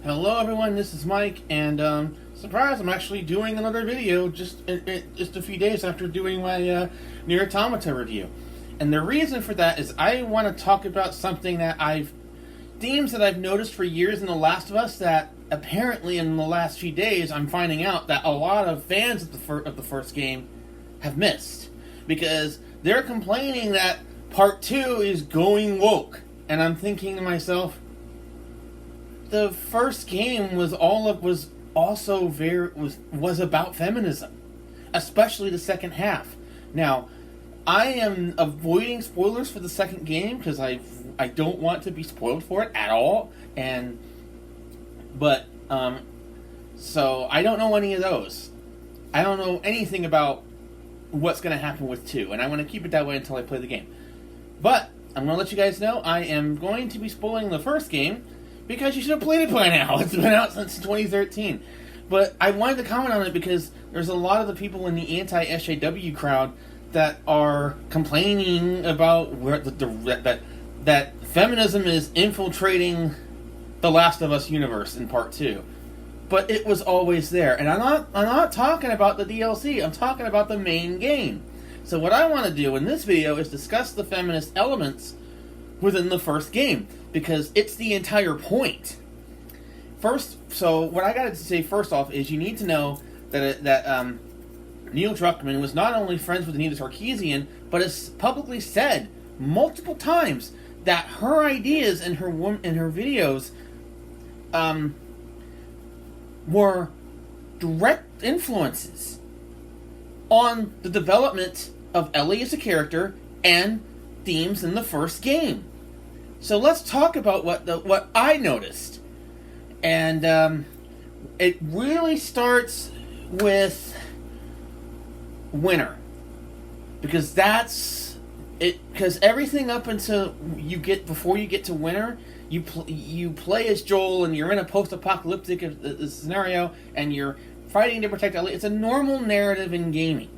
Hello everyone, this is Mike, and surprise, I'm actually doing another video just a few days after doing my Nier Automata review. And the reason for that is I want to talk about something that themes that I've noticed for years in The Last of Us that apparently in the last few days I'm finding out that a lot of fans of the first game have missed. Because they're complaining that Part 2 is going woke. And I'm thinking to myself, the first game was about feminism, especially the second half. Now, I am avoiding spoilers for the second game because I don't want to be spoiled for it at all, so I don't know any of those. I don't know anything about what's going to happen with 2, and I want to keep it that way until I play the game. But I'm going to let you guys know I am going to be spoiling the first game, because you should have played it by now. It's been out since 2013. But I wanted to comment on it because there's a lot of the people in the anti-SJW crowd that are complaining about that feminism is infiltrating the Last of Us universe in Part 2. But it was always there. And I'm not talking about the DLC. I'm talking about the main game. So what I want to do in this video is discuss the feminist elements within the first game, because it's the entire point. So what I got to say first off is you need to know that Neil Druckmann was not only friends with Anita Sarkeesian, but has publicly said multiple times that her ideas and her videos were direct influences on the development of Ellie as a character and themes in the first game. So let's talk about what I noticed. And it really starts with Winter. Because that's it. Because everything up until before you get to Winter, you play as Joel and you're in a post-apocalyptic scenario and you're fighting to protect Ellie. It's a normal narrative in gaming.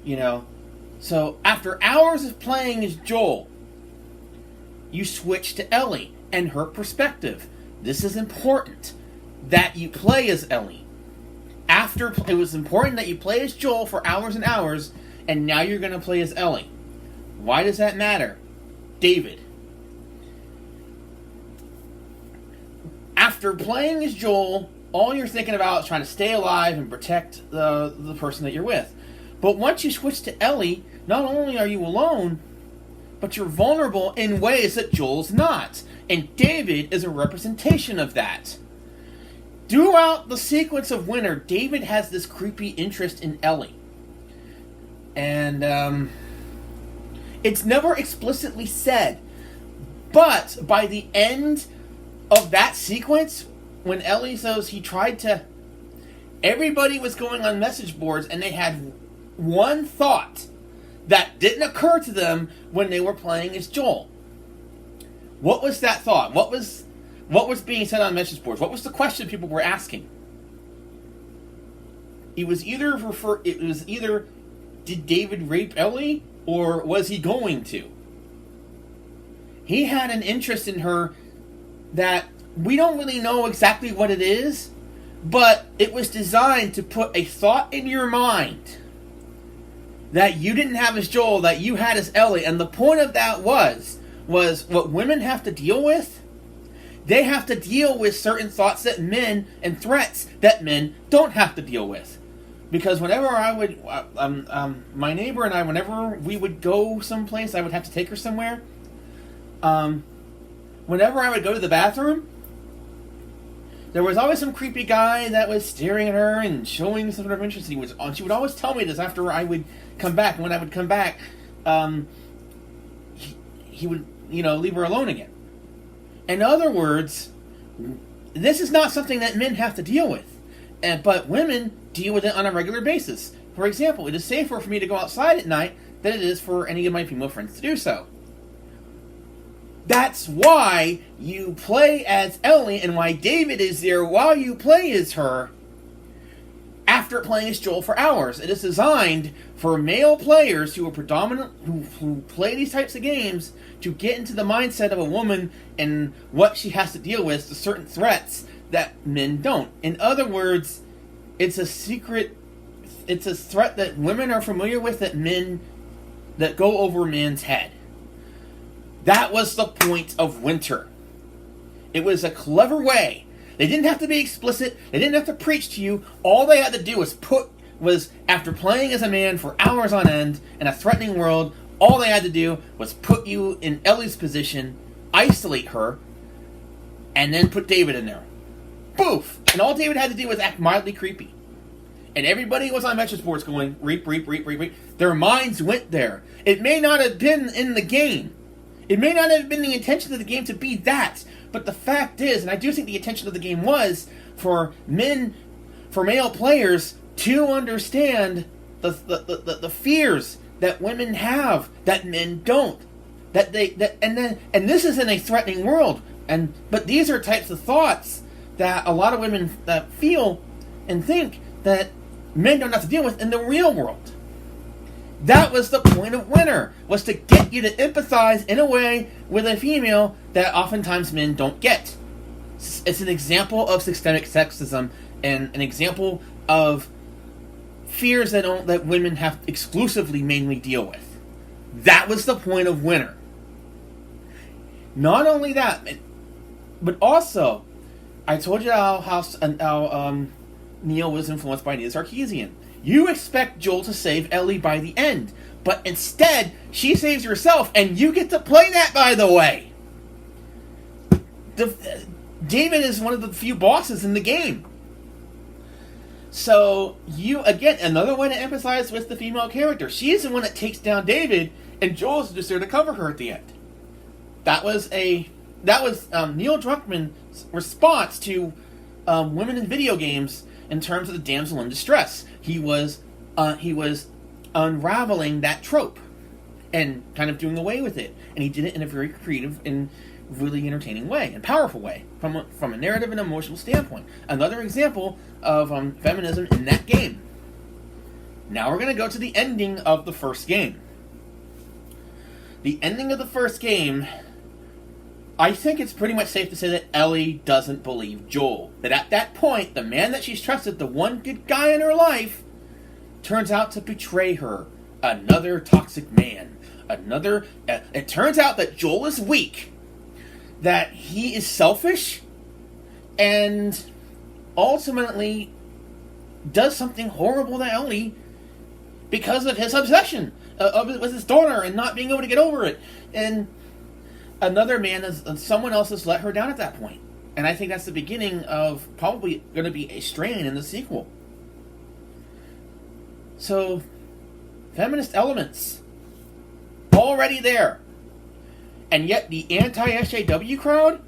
You know? So after hours of playing as Joel, you switch to Ellie and her perspective. This is important that you play as Ellie. It was important that you play as Joel for hours and hours, and now you're going to play as Ellie. Why does that matter? David. After playing as Joel, all you're thinking about is trying to stay alive and protect the person that you're with. But once you switch to Ellie, not only are you alone, but you're vulnerable in ways that Joel's not. And David is a representation of that. Throughout the sequence of Winter, David has this creepy interest in Ellie. And it's never explicitly said. But by the end of that sequence, when Ellie says everybody was going on message boards and they had one thought that didn't occur to them when they were playing as Joel. What was that thought? What was being said on message boards? What was the question people were asking? It was either did David rape Ellie or was he going to? He had an interest in her that we don't really know exactly what it is, but it was designed to put a thought in your mind that you didn't have as Joel, that you had as Ellie. And the point of that was what women have to deal with. They have to deal with certain thoughts and threats that men don't have to deal with. Because whenever I would, my neighbor and I, whenever we would go someplace, I would have to take her somewhere. Whenever I would go to the bathroom, there was always some creepy guy that was staring at her and showing some sort of interest. She would always tell me this after I would come back. And when I would come back, he would, leave her alone again. In other words, this is not something that men have to deal with. But women deal with it on a regular basis. For example, it is safer for me to go outside at night than it is for any of my female friends to do so. That's why you play as Ellie and why David is there while you play as her after playing as Joel for hours. It is designed for male players who are who play these types of games to get into the mindset of a woman and what she has to deal with, the certain threats that men don't. In other words, it's a secret, it's a threat that women are familiar with that go over men's head. That was the point of Winter. It was a clever way. They didn't have to be explicit. They didn't have to preach to you. All they had to do was after playing as a man for hours on end in a threatening world, all they had to do was put you in Ellie's position, isolate her, and then put David in there. Boof! And all David had to do was act mildly creepy. And everybody was on message boards going, reap, reap, reap, reap, reap. Their minds went there. It may not have been in the game. It may not have been the intention of the game to be that. But the fact is, and I do think the intention of the game was for male players to understand the fears that women have that men don't. And this is in a threatening world. But these are types of thoughts that a lot of women feel and think that men don't have to deal with in the real world. That was the point of Winter, was to get you to empathize in a way with a female that oftentimes men don't get. It's an example of systemic sexism and an example of fears that women have exclusively mainly deal with. That was the point of Winter. Not only that, but also, I told you how Neil was influenced by Neil Sarkeesian. You expect Joel to save Ellie by the end, but instead, she saves herself, and you get to play that, by the way. David is one of the few bosses in the game. So, again, another one to emphasize with the female character. She's the one that takes down David, and Joel's just there to cover her at the end. That was Neil Druckmann's response to women in video games in terms of the damsel in distress. He was unraveling that trope and kind of doing away with it, and he did it in a very creative and really entertaining way and powerful way from a narrative and emotional standpoint. Another example of feminism in that game. Now we're going to go to the ending of the first game. The ending of the first game, I think it's pretty much safe to say that Ellie doesn't believe Joel. That at that point, the man that she's trusted, the one good guy in her life, turns out to betray her. Another toxic man. It turns out that Joel is weak. That he is selfish. And ultimately does something horrible to Ellie because of his obsession with his daughter and not being able to get over it. And someone else has let her down at that point. And I think that's the beginning of probably going to be a strain in the sequel. So, feminist elements already there. And yet the anti-SJW crowd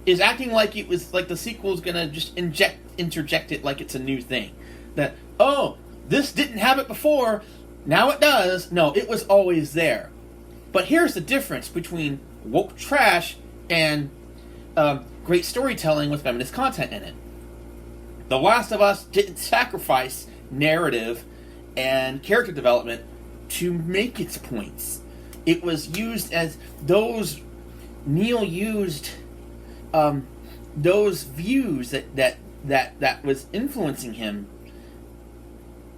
is acting like it was like the sequel is going to just interject it like it's a new thing. That, this didn't have it before, now it does. No, it was always there. But here's the difference between woke trash and great storytelling with feminist content in it. The Last of Us didn't sacrifice narrative and character development to make its points. It was used as Neil used those views that was influencing him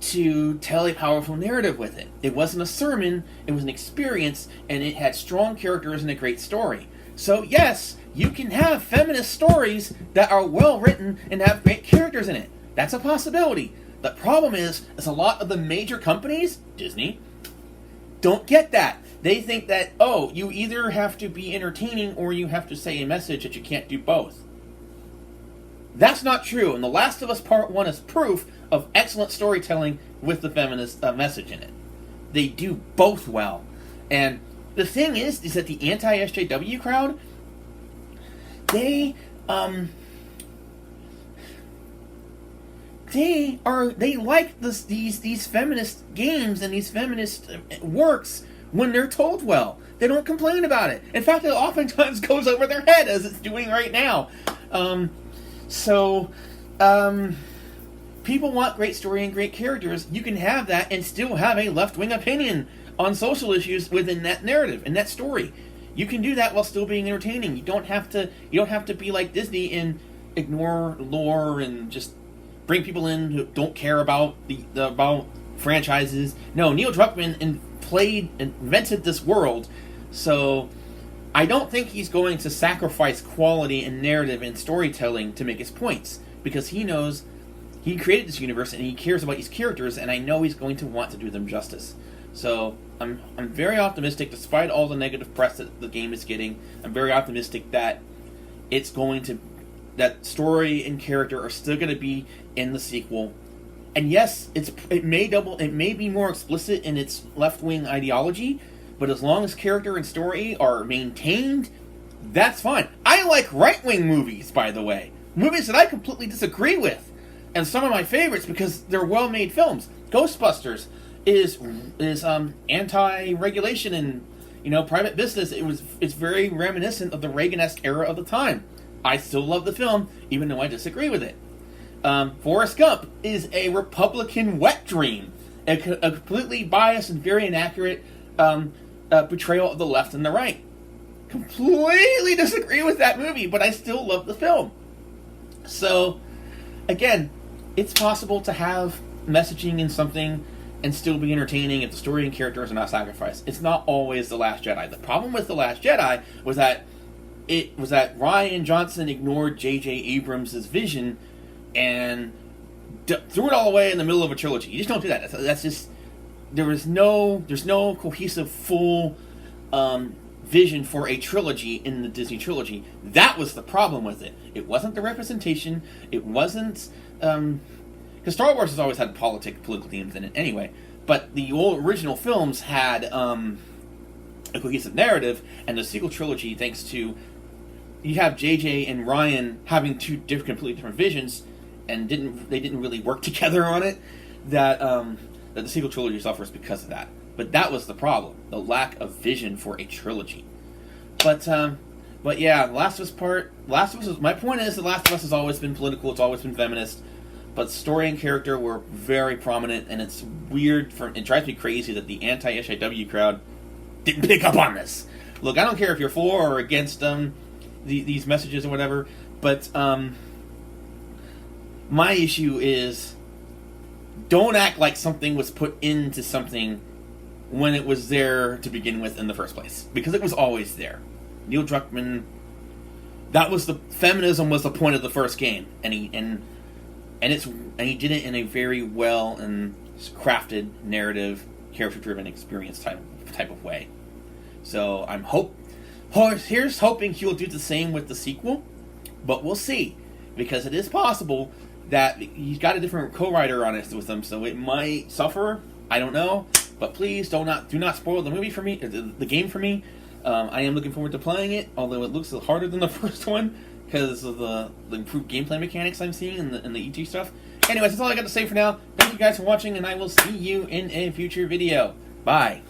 to tell a powerful narrative with it. It wasn't a sermon, it was an experience, and it had strong characters and a great story. So yes, you can have feminist stories that are well written and have great characters in it. That's a possibility. The problem is a lot of the major companies, Disney, don't get that. They think that, you either have to be entertaining or you have to say a message, that you can't do both. That's not true, and The Last of Us Part 1 is proof of excellent storytelling with the feminist message in it. They do both well. And the thing is that the anti-SJW crowd, they like these feminist games and these feminist works when they're told well. They don't complain about it. In fact, it oftentimes goes over their head, as it's doing right now. People want great story and great characters. You can have that and still have a left-wing opinion on social issues within that narrative and that story. You can do that while still being entertaining. You don't have to be like Disney and ignore lore and just bring people in who don't care about about franchises. No, Neil Druckmann invented this world, so I don't think he's going to sacrifice quality and narrative and storytelling to make his points, because he knows he created this universe and he cares about these characters, and I know he's going to want to do them justice. So I'm very optimistic, despite all the negative press that the game is getting. I'm very optimistic that that story and character are still going to be in the sequel. And yes, it may be more explicit in its left-wing ideology, but as long as character and story are maintained, that's fine. I like right-wing movies, by the way. Movies that I completely disagree with. And some of my favorites because they're well-made films. Ghostbusters is anti-regulation and private business. It's very reminiscent of the Reagan-esque era of the time. I still love the film, even though I disagree with it. Forrest Gump is a Republican wet dream, a completely biased and very inaccurate portrayal of the left and the right. Completely disagree with that movie, but I still love the film. So, again, it's possible to have messaging in something and still be entertaining if the story and characters are not sacrificed. It's not always The Last Jedi. The problem with The Last Jedi was that Rian Johnson ignored J.J. Abrams' vision and threw it all away in the middle of a trilogy. You just don't do that. That's just there's no cohesive full vision for a trilogy in the Disney trilogy. That was the problem with it. It wasn't the representation. It wasn't because Star Wars has always had political themes in it anyway. But the old original films had a cohesive narrative, and the sequel trilogy, thanks to you have JJ and Ryan having two completely different visions, and they didn't really work together on it. That the sequel trilogy suffers because of that. But that was the problem: the lack of vision for a trilogy. But yeah, Last of Us. My point is, The Last of Us has always been political. It's always been feminist. But story and character were very prominent, and it's weird. It drives me crazy that the anti-SJW crowd didn't pick up on this. Look, I don't care if you're for or against these messages or whatever, but my issue is don't act like something was put into something when it was there to begin with in the first place, because it was always there. Neil Druckmann, feminism was the point of the first game, and he did it in a very well and crafted narrative, character-driven experience type of way. So here's hoping he'll do the same with the sequel, but we'll see, because it is possible that he's got a different co-writer on it with him, so it might suffer. I don't know, but please do not spoil the movie for me, the game for me. I am looking forward to playing it, although it looks a little harder than the first one because of the improved gameplay mechanics I'm seeing in the EG stuff. Anyways, that's all I got to say for now. Thank you guys for watching, and I will see you in a future video. Bye.